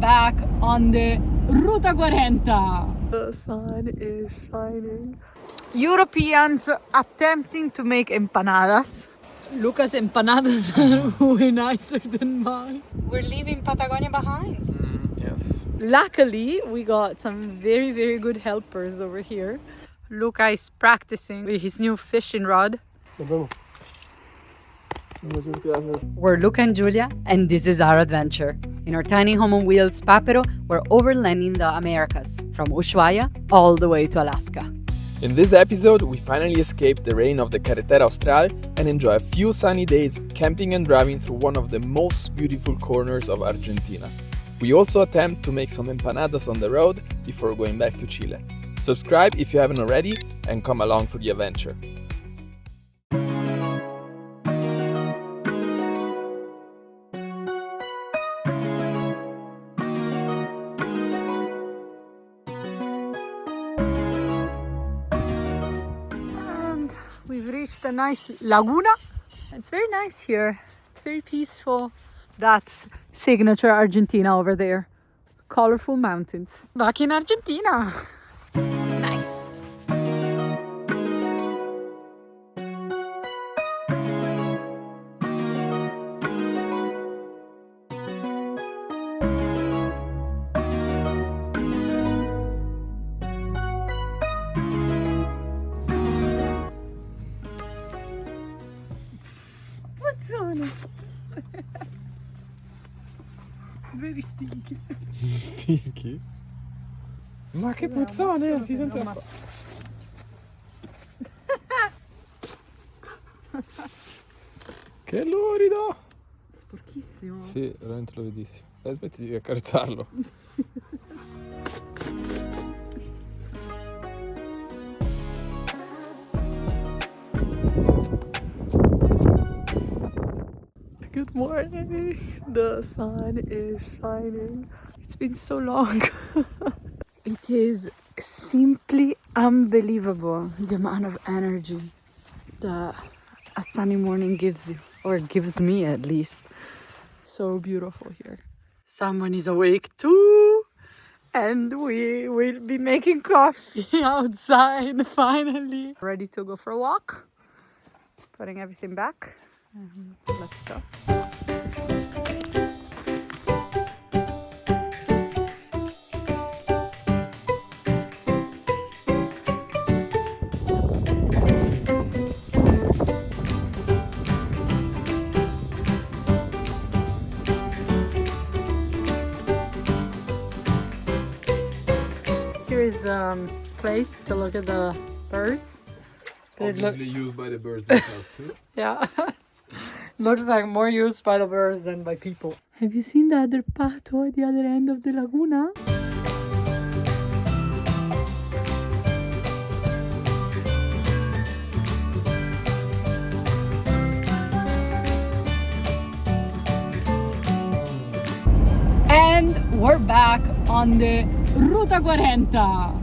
Back on the Ruta 40. The sun is shining. Europeans attempting to make empanadas. Luca's empanadas are way nicer than mine. We're leaving Patagonia behind. Yes. Luckily, we got some very, very good helpers over here. Luca is practicing with his new fishing rod. We're Luca and Julia, and this is our adventure. In our tiny home on wheels, Papero, we're overlanding the Americas, from Ushuaia all the way to Alaska. In this episode, we finally escaped the rain of the Carretera Austral and enjoy a few sunny days camping and driving through one of the most beautiful corners of Argentina. We also attempt to make some empanadas on the road before going back to Chile. Subscribe if you haven't already and come along for the adventure. We've reached a nice Laguna. It's very nice here. It's very peaceful. That's signature Argentina over there. Colorful mountains. Back in Argentina. Nice. Very stinky. Stinky? Ma che puzzone, si sente un po'. Che lurido! Sporchissimo. Sì, veramente luridissimo. Smetti di accarezzarlo. Good morning. The sun is shining. It's been so long. It is simply unbelievable the amount of energy that a sunny morning gives you, or gives me at least. So beautiful here. Someone is awake too, and we will be making coffee outside finally. Ready to go for a walk. Putting everything back. Let's go. Here is a place to look at the birds. Obviously used by the birds themselves too. Yeah. Looks like more used by the birds than by people. Have you seen the other pato at the other end of the Laguna? And we're back on the Ruta 40.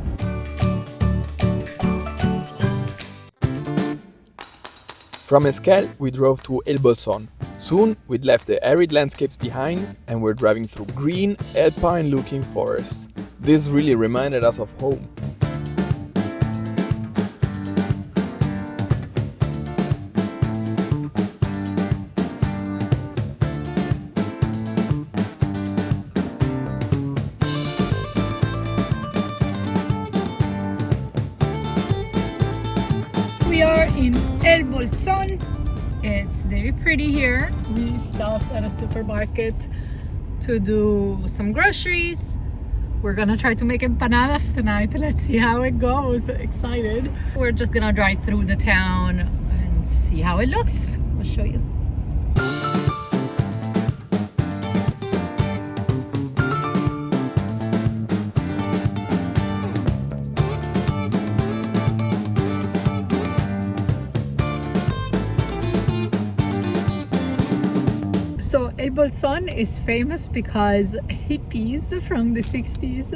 From Esquel, we drove to Bolson. Soon, we'd left the arid landscapes behind and we're driving through green, alpine-looking forests. This really reminded us of home. We are in Bolson. It's very pretty here. We stopped at a supermarket to do some groceries. We're gonna try to make empanadas tonight. Let's see how it goes. Excited. We're just gonna drive through the town and see how it looks. I'll show you. So Bolson is famous because hippies from the 60s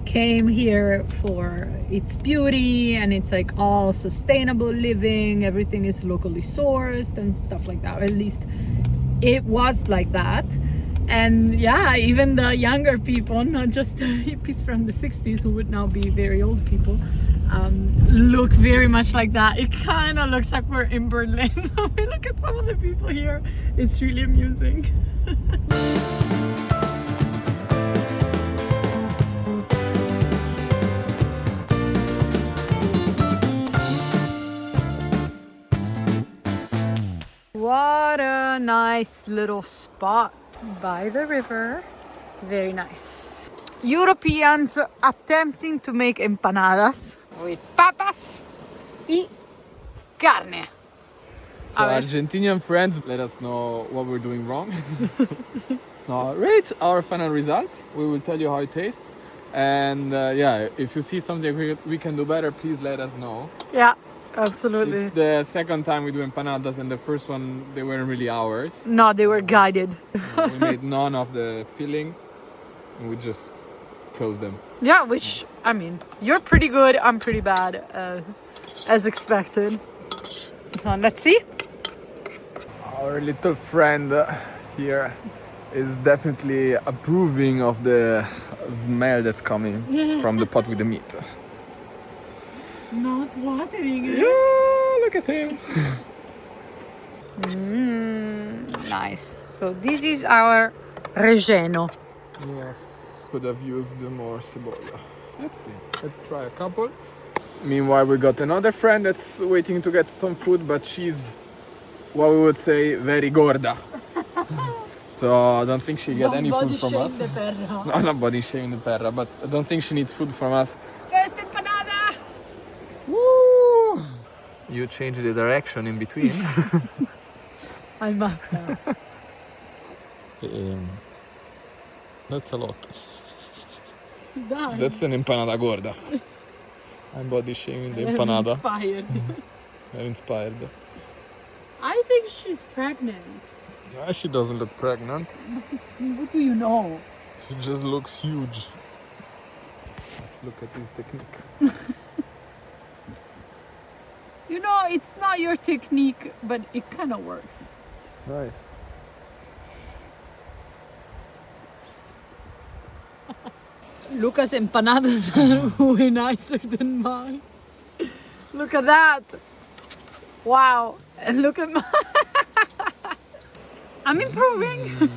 came here for its beauty, and it's like all sustainable living, everything is locally sourced and stuff like that, or at least it was like that. And yeah, even the younger people, not just the hippies from the 60s who would now be very old people, look very much like that. It kind of looks like we're in Berlin. We look at some of the people here. It's really amusing. What a nice little spot by the river. Very nice. Europeans attempting to make empanadas with papas y carne. So Argentinian friends, let us know what we're doing wrong. Now, rate our final result. We will tell you how it tastes. And yeah, if you see something we can do better, please let us know. Yeah, absolutely. It's the second time we do empanadas, and the first one, they weren't really ours. No, they were guided. We made none of the filling, and we just closed them. Yeah, which, I mean, you're pretty good, I'm pretty bad, as expected. So let's see. Our little friend here is definitely approving of the smell that's coming from the pot with the meat. Mouth watering. Yeah, look at him. Nice. So this is our relleno. Yes, could have used more cebolla. Let's see. Let's try a couple. Meanwhile, we got another friend that's waiting to get some food, but she's, what we would say, very gorda. So I don't think she'll get any food from us. No, not body shaming the perra, but I don't think she needs food from us. First empanada! Woo! You changed the direction in between. I'm up. That's a lot. That's an empanada gorda. I'm body shaming the empanada. Inspired. You're inspired. I think she's pregnant. Yeah, she doesn't look pregnant. What do you know? She just looks huge. Let's look at this technique. You know, it's not your technique, but it kind of works. Nice. Luca's empanadas are way nicer than mine. Look at that. Wow. And look at mine. I'm improving.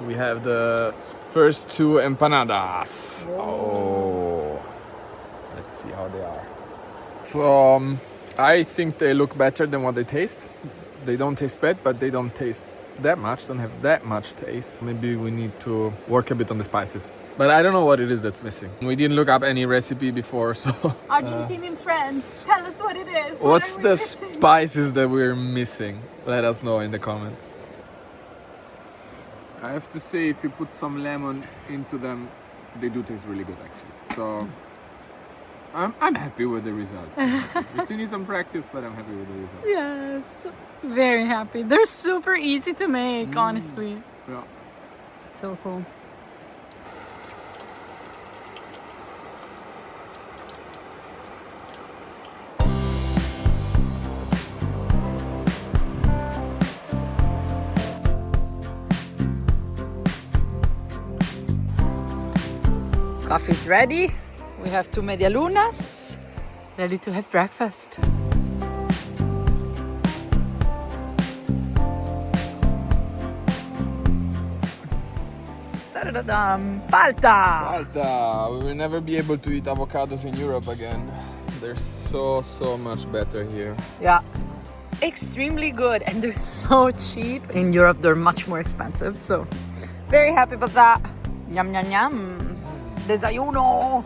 We have the first two empanadas. Oh. Let's see how they are. So, I think they look better than what they taste. They don't taste bad, but they don't taste that much, don't have that much taste. Maybe we need to work a bit on the spices. But I don't know what it is that's missing. We didn't look up any recipe before, so... Argentinian friends, tell us what it is. What's the spices that we're missing? Let us know in the comments. I have to say, if you put some lemon into them, they do taste really good actually. So, I'm happy with the result. We still need some practice, but I'm happy with the result. Yes, very happy. They're super easy to make, honestly. Yeah. So cool. Coffee's ready. We have 2 medialunas, ready to have breakfast. Ta-da-da-dum. Palta! Malta! We will never be able to eat avocados in Europe again. They're so much better here. Yeah, extremely good, and they're so cheap. In Europe, they're much more expensive, so very happy about that. Yum, yum, yum. Desayuno!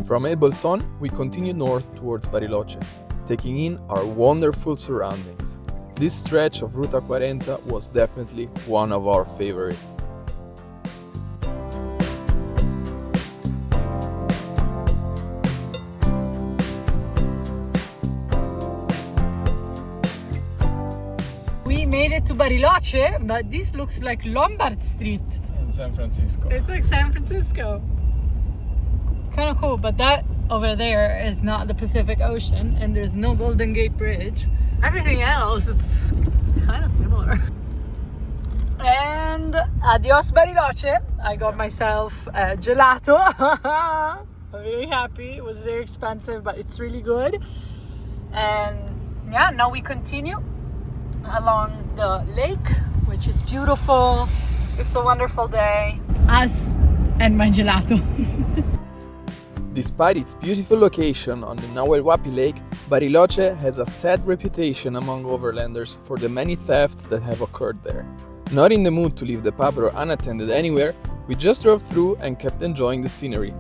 From El Bolson, we continue north towards Bariloche, taking in our wonderful surroundings. This stretch of Ruta 40 was definitely one of our favorites. We made it to Bariloche, but this looks like Lombard Street. In San Francisco. It's like San Francisco. kind of cool, but that over there is not the Pacific Ocean, and there's no Golden Gate Bridge. Everything else is kind of similar. And adios Bariloche. I got myself a gelato. I'm very happy. It was very expensive, but it's really good. And yeah, now we continue along the lake, which is beautiful. It's a wonderful day. Us and my gelato. Despite its beautiful location on the Nahuel Huapi Lake, Bariloche has a sad reputation among overlanders for the many thefts that have occurred there. Not in the mood to leave the Papero unattended anywhere, we just drove through and kept enjoying the scenery.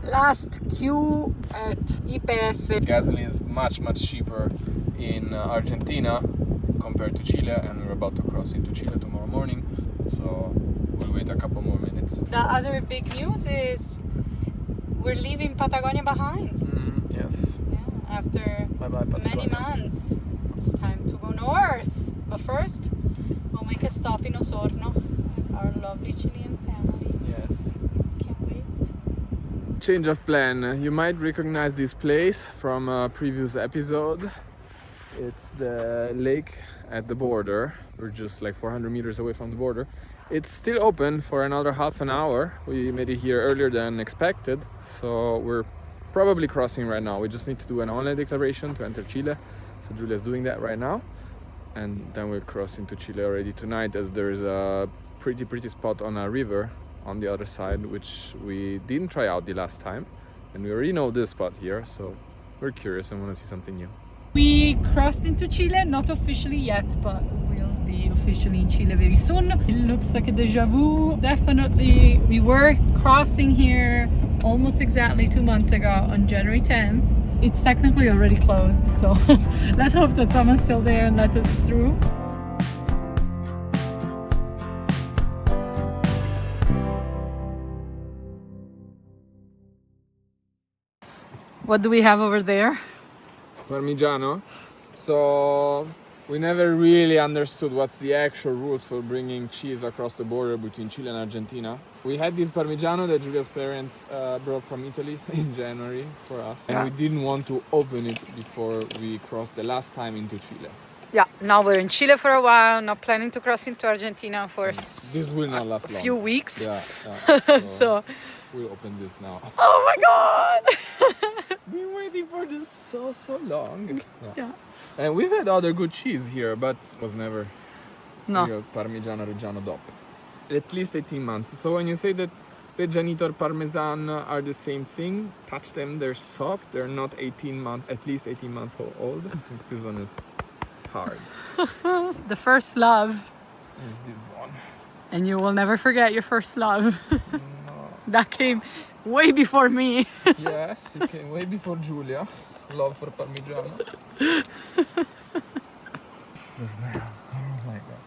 Last queue at YPF. Gasoline is much cheaper in Argentina compared to Chile, and we're about to cross into Chile tomorrow morning, so we'll wait a couple more minutes. The other big news is we're leaving Patagonia behind. Yes. Yeah, after Bye-bye, many Patagonia. months, it's time to go north. But first, we'll make a stop in Osorno with our lovely Chilean family. Yes. Can't wait. Change of plan. You might recognize this place from a previous episode. It's the lake at the border. We're just like 400 meters away from the border. It's still open for another half an hour. We made it here earlier than expected, so we're probably crossing right now. We just need to do an online declaration to enter Chile. So Julia's doing that right now. And then we'll cross into Chile already tonight, as there is a pretty spot on a river on the other side, which we didn't try out the last time. And we already know this spot here, so we're curious and want to see something new. We crossed into Chile, not officially yet, but we'll be officially in Chile very soon. It looks like a deja vu. Definitely, we were crossing here almost exactly 2 months ago on January 10th. It's technically already closed, so let's hope that someone's still there and let us through. What do we have over there? Parmigiano. So we never really understood what's the actual rules for bringing cheese across the border between Chile and Argentina. We had this Parmigiano that Julia's parents brought from Italy in January for us, and we didn't want to open it before we crossed the last time into Chile. Yeah, now we're in Chile for a while, not planning to cross into Argentina for This will not last long. few weeks. Yeah. So we'll open this now. oh my god! Been waiting for this so long. Yeah. And we've had other good cheese here, but was never No. real Parmigiano Reggiano DOP. At least 18 months. So when you say that Reggianito or Parmesan are the same thing, touch them, they're soft, they're not 18 months, at least 18 months old. I think this one is hard. The first love, Is this one. and you will never forget your first love. No. That came way before me. Yes, it came way before Julia. Love for Parmigiano. The smell. Oh my god.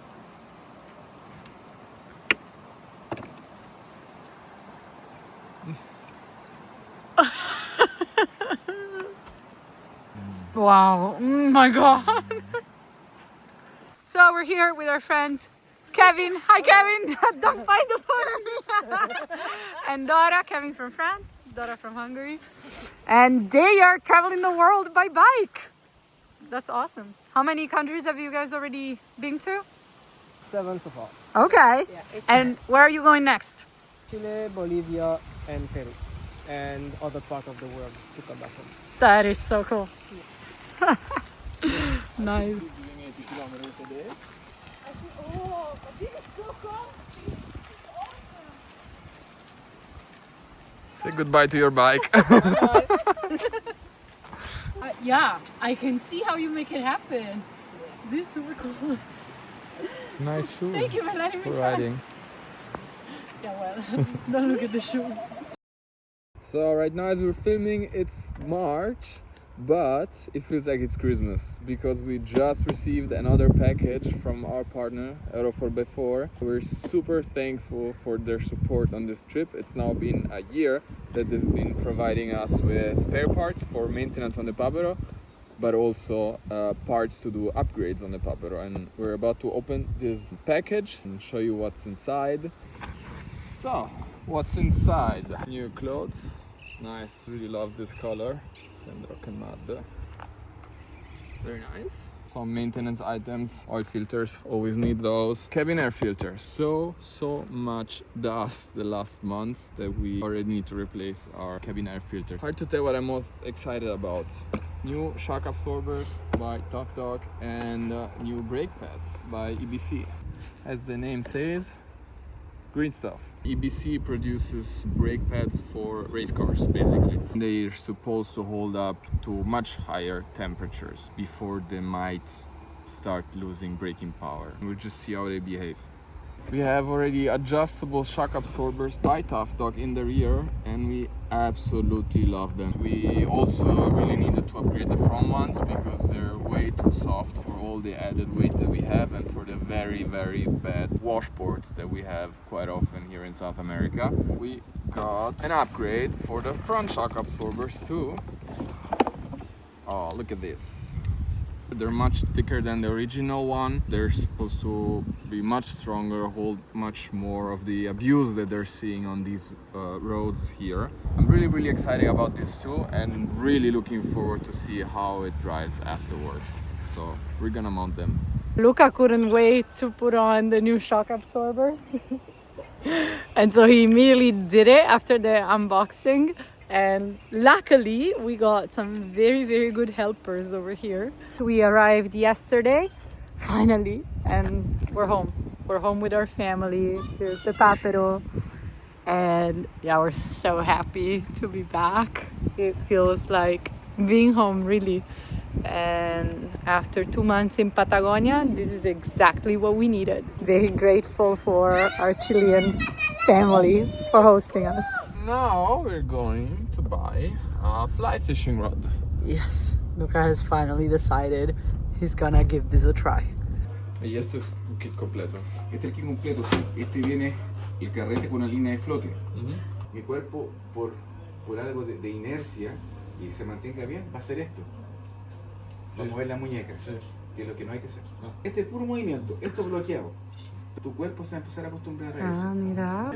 Wow, oh my god. So we're here with our friends Kevin. Hi Kevin, don't find the phone. And Dora, Kevin from France, Dora from Hungary. And they are traveling the world by bike. That's awesome. How many countries have you guys already been to? 7 so far. Okay. Yeah, it's And where are you going next? Chile, Bolivia, and Peru, and other part of the world to come back home. That is so cool. Nice. Doing 80 kilometers a day. Oh, but this is so comfy. Awesome. Say goodbye to your bike. Yeah, I can see how you make it happen. This is super cool. Nice shoes. Thank you for letting me for try. riding. Yeah, well, don't look at the shoes. So right now as we're filming, it's March, but it feels like it's Christmas because we just received another package from our partner, Euro 4x4. We're super thankful for their support on this trip. It's now been a year that they've been providing us with spare parts for maintenance on the Papero. but also parts to do upgrades on the Papero. And we're about to open this package and show you what's inside. So, what's inside? New clothes. Nice, really love this color. Rock and mud. Very nice. Some maintenance items, oil filters, always need those. Cabin air filter, so much dust the last months that we already need to replace our cabin air filter. Hard to tell what I'm most excited about. New shock absorbers by Tough Dog and new brake pads by EBC. As the name says, green stuff. EBC produces brake pads for race cars, basically. They're supposed to hold up to much higher temperatures before they might start losing braking power. We'll just see how they behave. We have already adjustable shock absorbers by Tough Dog in the rear, and we absolutely love them. We also really needed to upgrade the front ones because they're way too soft for all the added weight that we have and for the very bad washboards that we have quite often here in South America. We got an upgrade for the front shock absorbers too. Oh, look at this. They're much thicker than the original one. They're supposed to be much stronger, hold much more of the abuse that they're seeing on these roads here. I'm really excited about this too, and really looking forward to see how it drives afterwards. So we're gonna mount them. Luca couldn't wait to put on the new shock absorbers. And so he immediately did it after the unboxing. And luckily we got some very good helpers over here. We arrived yesterday, finally, and we're home. We're home with our family. Here's the Papero. And yeah, we're so happy to be back. It feels like being home, really. And after 2 months in Patagonia, this is exactly what we needed. Very grateful for our Chilean family for hosting us. Now we're going to buy a fly fishing rod. Yes, Luca has finally decided he's gonna give this a try. Y esto es un kit completo. Este es el kit completo, sí. Este viene el carrete con una línea de flote. Mi cuerpo, por algo de inercia y se mantenga bien, va a hacer esto. Va a mover la muñeca, que es lo que no hay que hacer. Este es puro movimiento, esto bloqueado. Tu cuerpo se va a empezar a acostumbrar a eso. Ah, mira.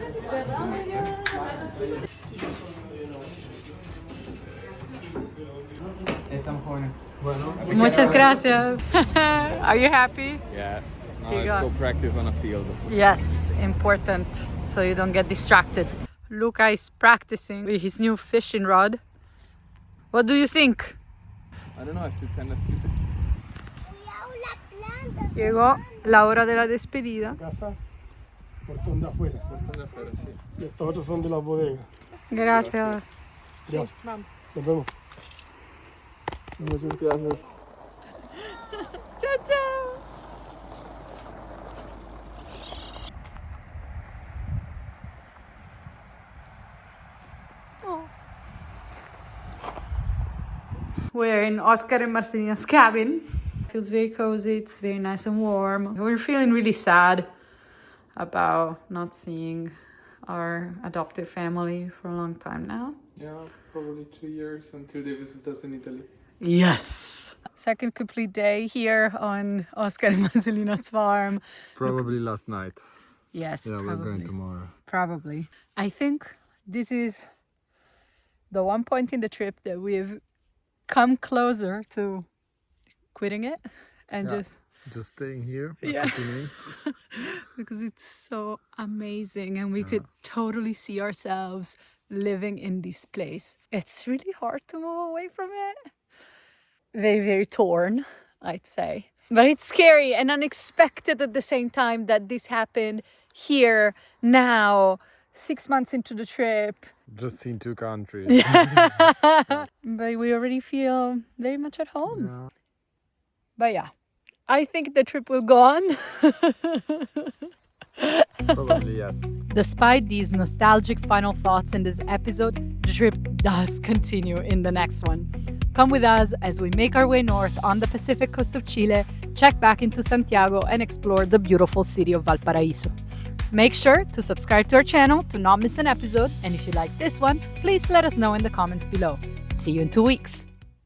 Estamos jóvenes. Bueno, Muchas gracias. Are you happy? yes. Now You let's got- go practice on a field. Yes, important, so you don't get distracted. Luca is practicing with his new fishing rod. What do you think? I don't know, I feel kind of stupid. Llegó la hora de la despedida. Casa, portón de afuera. Y estos otros son de las bodegas. Gracias. Ya. Nos vemos. Muchas gracias. Ciao, ciao. We're in Oscar and Marcelina's cabin. Feels very cozy, it's very nice and warm. We're feeling really sad about not seeing our adoptive family for a long time now. Yeah, probably 2 years until they visit us in Italy. Yes! Second complete day here on Oscar and Marcelina's farm. Probably last night. Yes, Yeah, probably. we're going tomorrow. Probably. I think this is the one point in the trip that we've come closer to quitting it and Yeah. just staying here. Yeah. because it's so amazing and we could totally see ourselves living in this place. It's really hard to move away from it. Very torn, I'd say. But it's scary and unexpected at the same time that this happened here, now, 6 months into the trip. Just seen 2 countries. But we already feel very much at home. Yeah. But yeah, I think the trip will go on. Probably yes. Despite these nostalgic final thoughts in this episode, the trip does continue in the next one. Come with us as we make our way north on the Pacific coast of Chile, check back into Santiago, and explore the beautiful city of Valparaíso. Make sure to subscribe to our channel to not miss an episode, and if you like this one, please let us know in the comments below. See you in 2 weeks.